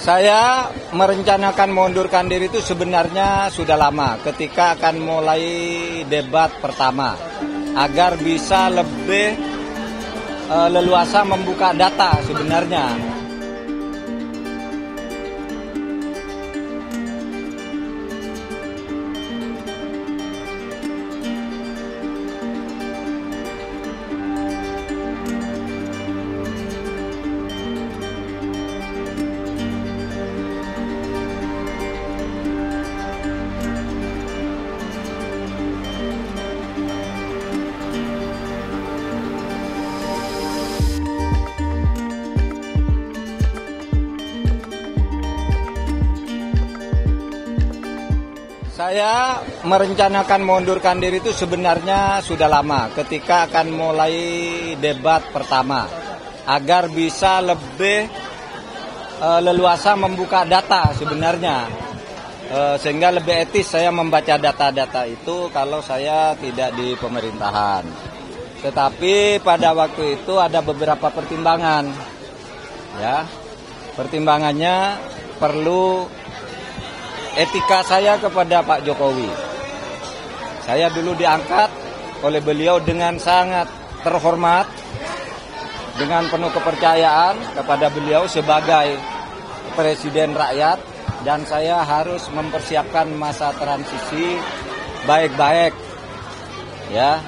Saya merencanakan mengundurkan diri itu sebenarnya sudah lama ketika akan mulai debat pertama agar bisa lebih leluasa membuka data sebenarnya. Saya merencanakan mengundurkan diri itu sebenarnya sudah lama ketika akan mulai debat pertama agar bisa lebih leluasa membuka data sebenarnya, sehingga lebih etis saya membaca data-data itu kalau saya tidak di pemerintahan. Tetapi pada waktu itu ada beberapa pertimbangan, ya, pertimbangannya perlu etika saya kepada Pak Jokowi. Saya dulu diangkat oleh beliau dengan sangat terhormat, dengan penuh kepercayaan kepada beliau sebagai presiden rakyat, dan saya harus mempersiapkan masa transisi baik-baik, ya,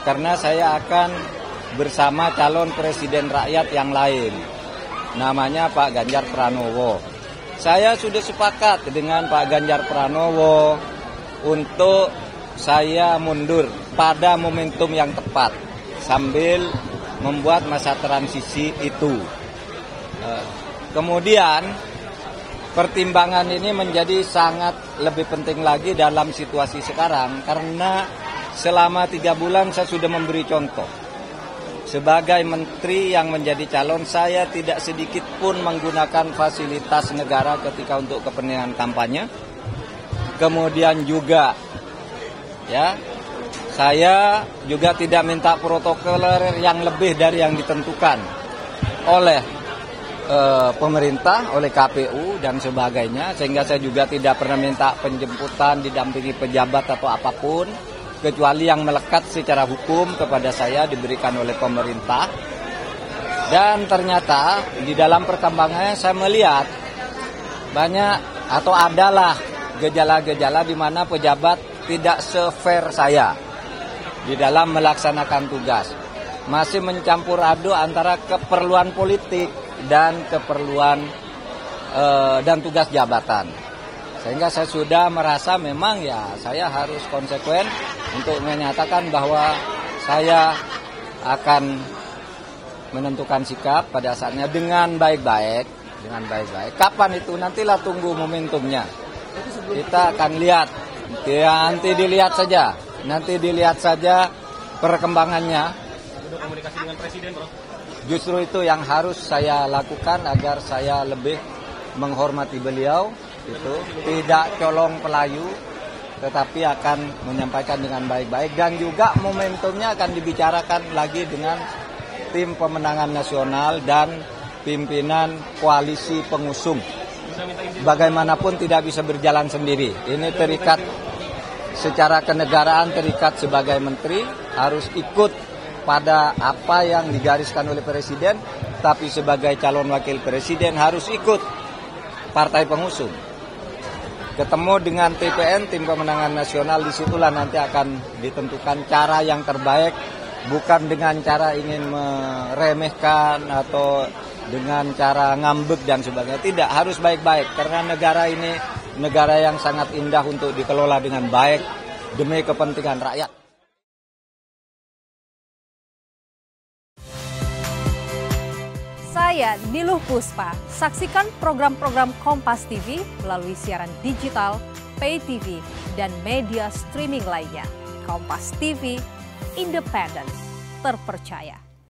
karena saya akan bersama calon presiden rakyat yang lain, namanya Pak Ganjar Pranowo. Saya sudah sepakat dengan Pak Ganjar Pranowo untuk saya mundur pada momentum yang tepat sambil membuat masa transisi itu. Kemudian pertimbangan ini menjadi sangat lebih penting lagi dalam situasi sekarang karena selama 3 bulan saya sudah memberi contoh. Sebagai menteri yang menjadi calon, saya tidak sedikit pun menggunakan fasilitas negara ketika untuk kepentingan kampanye. Kemudian juga, ya, saya juga tidak minta protokoler yang lebih dari yang ditentukan oleh pemerintah, oleh KPU dan sebagainya. Sehingga saya juga tidak pernah minta penjemputan, didampingi pejabat atau apapun, kecuali yang melekat secara hukum kepada saya diberikan oleh pemerintah. Dan ternyata di dalam perkembangannya saya melihat banyak atau adalah gejala-gejala di mana pejabat tidak se-fair saya di dalam melaksanakan tugas. Masih mencampur aduk antara keperluan politik dan keperluan dan tugas jabatan. Sehingga saya sudah merasa memang ya saya harus konsekuen untuk menyatakan bahwa saya akan menentukan sikap pada saatnya dengan baik-baik. Kapan itu nantilah tunggu momentumnya. Kita akan lihat. Ya, nanti dilihat saja perkembangannya. Sudah komunikasi dengan presiden, Bro? Justru itu yang harus saya lakukan agar saya lebih menghormati beliau. Itu tidak colong pelayu, tetapi akan menyampaikan dengan baik-baik, dan juga momentumnya akan dibicarakan lagi dengan tim pemenangan nasional dan pimpinan koalisi pengusung. Bagaimanapun tidak bisa berjalan sendiri. Ini terikat secara kenegaraan, terikat sebagai menteri harus ikut pada apa yang digariskan oleh presiden, tapi sebagai calon wakil presiden harus ikut partai pengusung. Ketemu dengan TPN, tim pemenangan nasional, disitulah nanti akan ditentukan cara yang terbaik, bukan dengan cara ingin meremehkan atau dengan cara ngambek dan sebagainya. Tidak, harus baik-baik, karena negara ini negara yang sangat indah untuk dikelola dengan baik demi kepentingan rakyat. Saya Niluh Puspa. Saksikan program-program Kompas TV melalui siaran digital, pay TV, dan media streaming lainnya. Kompas TV, independen, terpercaya.